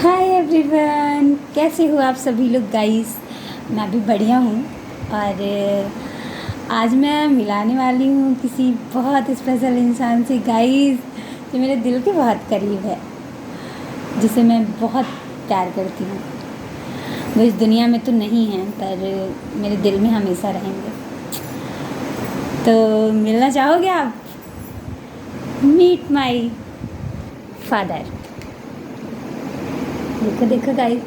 Hi everyone, कैसे हो आप सभी लोग गाइस। मैं भी बढ़िया हूँ। और आज मैं मिलाने वाली हूँ किसी बहुत स्पेशल इंसान से गाइस, जो मेरे दिल के बहुत करीब है, जिसे मैं बहुत प्यार करती हूँ। वो इस दुनिया में तो नहीं है पर मेरे दिल में हमेशा रहेंगे। तो मिलना चाहोगे आप? Meet my father. देखो देखो गाइस,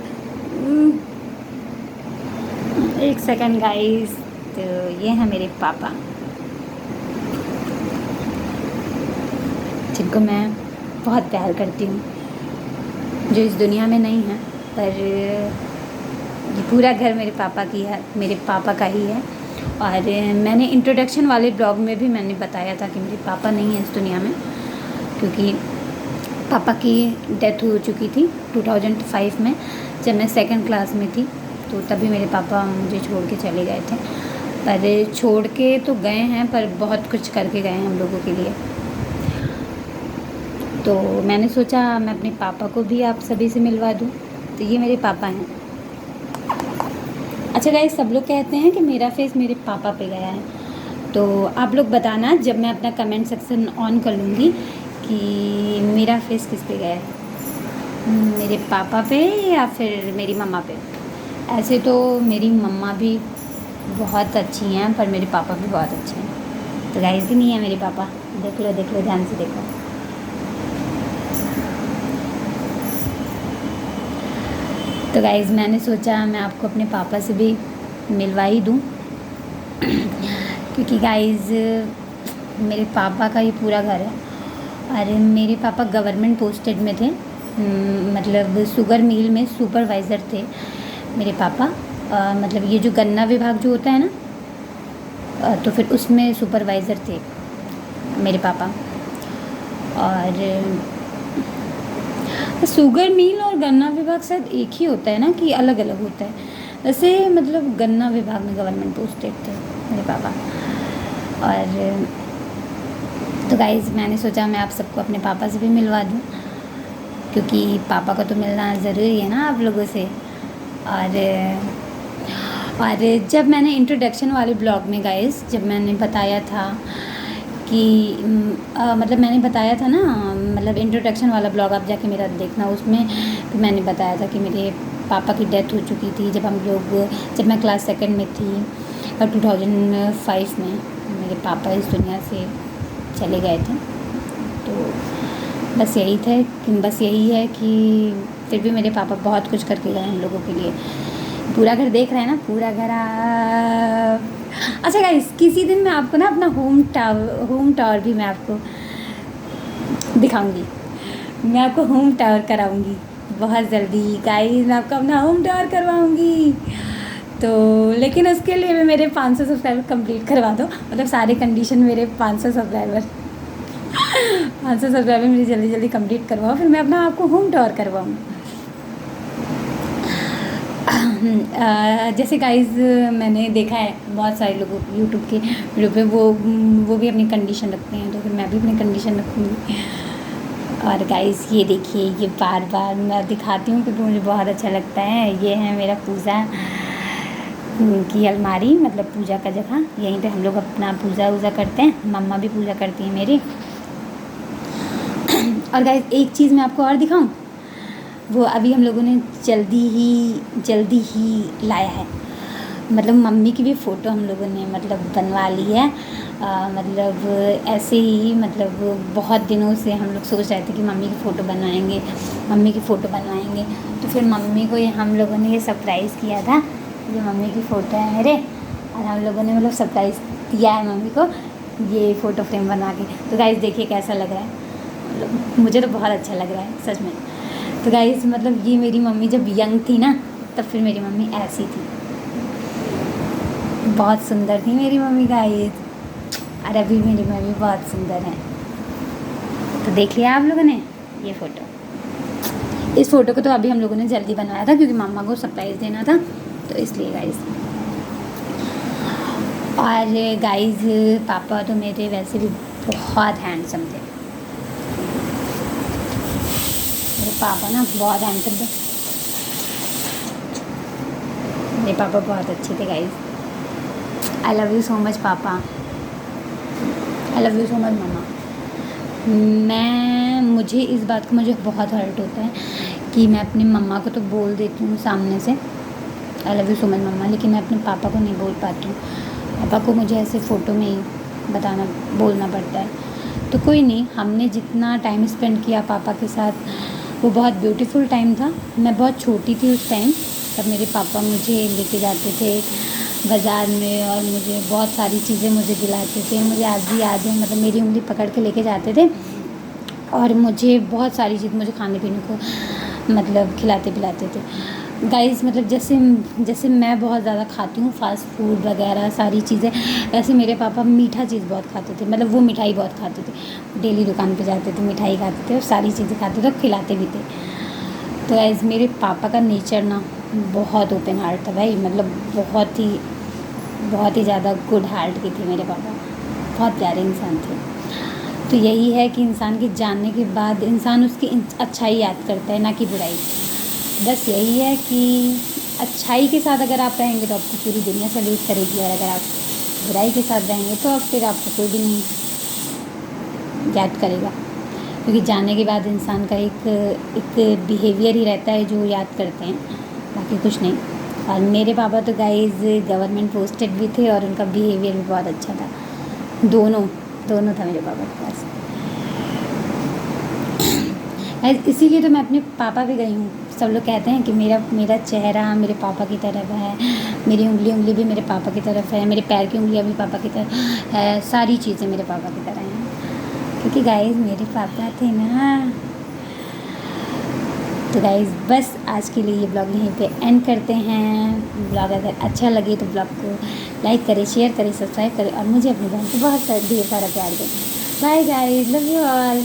एक सेकंड गाइस। तो ये है मेरे पापा, जिनको मैं बहुत प्यार करती हूँ, जो इस दुनिया में नहीं है पर ये पूरा घर मेरे पापा का ही है। और मैंने इंट्रोडक्शन वाले ब्लॉग में भी मैंने बताया था कि मेरे पापा नहीं है इस दुनिया में, क्योंकि पापा की डेथ हो चुकी थी 2005 में, जब मैं सेकंड क्लास में थी। तो तभी मेरे पापा मुझे छोड़ के चले गए थे। पर छोड़ के तो गए हैं, पर बहुत कुछ करके गए हैं हम लोगों के लिए। तो मैंने सोचा मैं अपने पापा को भी आप सभी से मिलवा दूँ। तो ये मेरे पापा हैं। अच्छा गाइस, सब लोग कहते हैं कि मेरा फेस मेरे पापा पे गया है। तो आप लोग बताना जब मैं अपना कमेंट सेक्शन ऑन कर लूँगी कि मेरा फेस किस पे गया है, मेरे पापा पे या फिर मेरी मम्मा पे। ऐसे तो मेरी मम्मा भी बहुत अच्छी हैं, पर मेरे पापा भी बहुत अच्छे हैं। तो गाइस भी नहीं है मेरे पापा, देख लो ध्यान से देखो। तो गाइस मैंने सोचा मैं आपको अपने पापा से भी मिलवा ही दूँ, क्योंकि गाइस मेरे पापा का ही पूरा घर है। और मेरे पापा गवर्नमेंट पोस्टेड में थे, मतलब शुगर मिल में सुपरवाइज़र थे मेरे पापा। मतलब ये जो गन्ना विभाग जो होता है ना, तो फिर उसमें सुपरवाइज़र थे मेरे पापा। और शुगर मिल और गन्ना विभाग शायद एक ही होता है ना, कि अलग अलग होता है? वैसे मतलब गन्ना विभाग में गवर्नमेंट पोस्टेड थे मेरे पापा। और तो गाइज़ मैंने सोचा मैं आप सबको अपने पापा से भी मिलवा दूँ, क्योंकि पापा का तो मिलना ज़रूरी है ना आप लोगों से। और जब मैंने इंट्रोडक्शन वाले ब्लॉग में गाइस, जब मैंने बताया था कि मतलब मैंने बताया था ना, मतलब इंट्रोडक्शन वाला ब्लॉग आप जाके मेरा देखना, उसमें तो मैंने बताया था कि मेरे पापा की डेथ हो चुकी थी जब मैं क्लास सेकंड में थी। और 2005 में मेरे पापा इस दुनिया से चले गए थे। तो बस यही है कि फिर भी मेरे पापा बहुत कुछ करके गए हम लोगों के लिए। पूरा घर देख रहे हैं ना, पूरा घर अच्छा गाइस, किसी दिन मैं आपको ना अपना होम टावर भी मैं आपको दिखाऊंगी। मैं आपको होम टावर कराऊंगी बहुत जल्दी गाइस, मैं आपको अपना होम टावर करवाऊंगी। तो लेकिन उसके लिए भी मेरे 500 सब्सक्राइबर कंप्लीट करवा दो, मतलब सारे कंडीशन मेरे 500 सब्सक्राइबर 500 सब्सक्राइबर मेरी जल्दी जल्दी कंप्लीट करवाओ, फिर मैं अपना आपको होम टावर करवाऊँ। जैसे गाइस मैंने देखा है बहुत सारे लोगों यूट्यूब के वीडियो पे वो भी अपनी कंडीशन रखते हैं, तो फिर मैं भी अपनी कंडीशन रखूँगी। और गाइस ये देखिए, ये बार बार मैं दिखाती हूँ क्योंकि मुझे बहुत अच्छा लगता है। ये है मेरा पूजा की अलमारी, मतलब पूजा का जगह। यहीं पे हम लोग अपना पूजा करते हैं, मम्मा भी पूजा करती हैं मेरी। और गाइस एक चीज़ मैं आपको और दिखाऊं, वो अभी हम लोगों ने जल्दी ही लाया है। मतलब मम्मी की भी फ़ोटो हम लोगों ने मतलब बनवा ली है। मतलब ऐसे ही, मतलब बहुत दिनों से हम लोग सोच रहे थे कि मम्मी की फ़ोटो बनवाएंगे। तो फिर मम्मी को हम लोगों ने ये सरप्राइज़ किया था। ये मम्मी की फ़ोटो है मेरे, और हम लोगों ने मतलब सरप्राइज़ दिया है मम्मी को ये फ़ोटो फ्रेम बना के। तो गाइस देखिए कैसा लग रहा है, मतलब मुझे तो बहुत अच्छा लग रहा है सच में। तो गाइस मतलब ये मेरी मम्मी जब यंग थी ना, तब फिर मेरी मम्मी ऐसी थी, बहुत सुंदर थी मेरी मम्मी गाइस। और अभी मेरी मम्मी बहुत सुंदर है। तो देख लिया आप लोगों ने ये फ़ोटो। इस फ़ोटो को तो अभी हम लोगों ने जल्दी बनवाया था, क्योंकि मम्मा को सरप्राइज़ देना था, तो इसलिए गाइस। और गाइस पापा तो मेरे वैसे भी बहुत हैंडसम थे। मेरे पापा ना बहुत हैंडसम थे। मेरे पापा बहुत अच्छे थे guys. I love you so much papa, I love you so much mamma. मुझे इस बात का मुझे बहुत हर्ट होता है कि मैं अपनी मम्मा को तो बोल देती हूँ सामने से I love you so much mamma, लेकिन मैं अपने पापा को नहीं बोल पाती हूँ। पापा को मुझे ऐसे फ़ोटो में ही बोलना पड़ता है। तो कोई नहीं, हमने जितना टाइम स्पेंड किया पापा के साथ वो बहुत ब्यूटीफुल टाइम था। मैं बहुत छोटी थी उस टाइम, तब मेरे पापा मुझे लेके जाते थे बाज़ार में और मुझे बहुत सारी चीज़ें मुझे दिलाते थे। मुझे आज भी याद है, मतलब मेरी उंगली पकड़ के लेके जाते थे और मुझे बहुत सारी चीज़ मुझे खाने पीने को मतलब खिलाते पिलाते थे गाइस। मतलब जैसे मैं बहुत ज़्यादा खाती हूँ फास्ट फूड वगैरह सारी चीज़ें, वैसे मेरे पापा मीठा चीज़ बहुत खाते थे। मतलब वो मिठाई बहुत खाते थे, डेली दुकान पे जाते थे, मिठाई खाते थे और सारी चीज़ें खाते थे और खिलाते भी थे। तो गाइस मेरे पापा का नेचर ना बहुत ओपन हार्ट था भाई, मतलब बहुत ही ज़्यादा गुड हार्ट के थे मेरे पापा, बहुत प्यारे इंसान थे। तो यही है कि इंसान के जानने के बाद इंसान उसकी अच्छाई याद करता है, ना कि बुराई। बस यही है कि अच्छाई के साथ अगर आप रहेंगे तो आपको पूरी दुनिया सैल्यूट करेगी, और अगर आप बुराई के साथ रहेंगे तो फिर आपको कोई भी नहीं याद करेगा, क्योंकि जानने के बाद इंसान का एक बिहेवियर ही रहता है जो याद करते हैं, बाकी कुछ नहीं। और मेरे पापा तो गाइस गवर्नमेंट पोस्टेड भी थे और उनका बिहेवियर भी बहुत अच्छा था। दोनों था मेरे पापा के पास। इसीलिए तो मैं अपने पापा पे गई हूँ। सब लोग कहते हैं कि मेरा चेहरा मेरे पापा की तरफ है, मेरी उंगली भी मेरे पापा की तरफ है, मेरे पैर की उंगलियाँ भी पापा की तरफ है, सारी चीज़ें मेरे पापा की तरह हैं, क्योंकि गाइस मेरे पापा थे ना। तो गाइस बस आज के लिए ये ब्लॉग यहीं पे एंड करते हैं। ब्लॉग अगर अच्छा लगे तो ब्लॉग को लाइक करें, शेयर करें, सब्सक्राइब करें और मुझे अपनी बहन को बहुत ढेर सारा प्यार दें। Bye guys, love you all.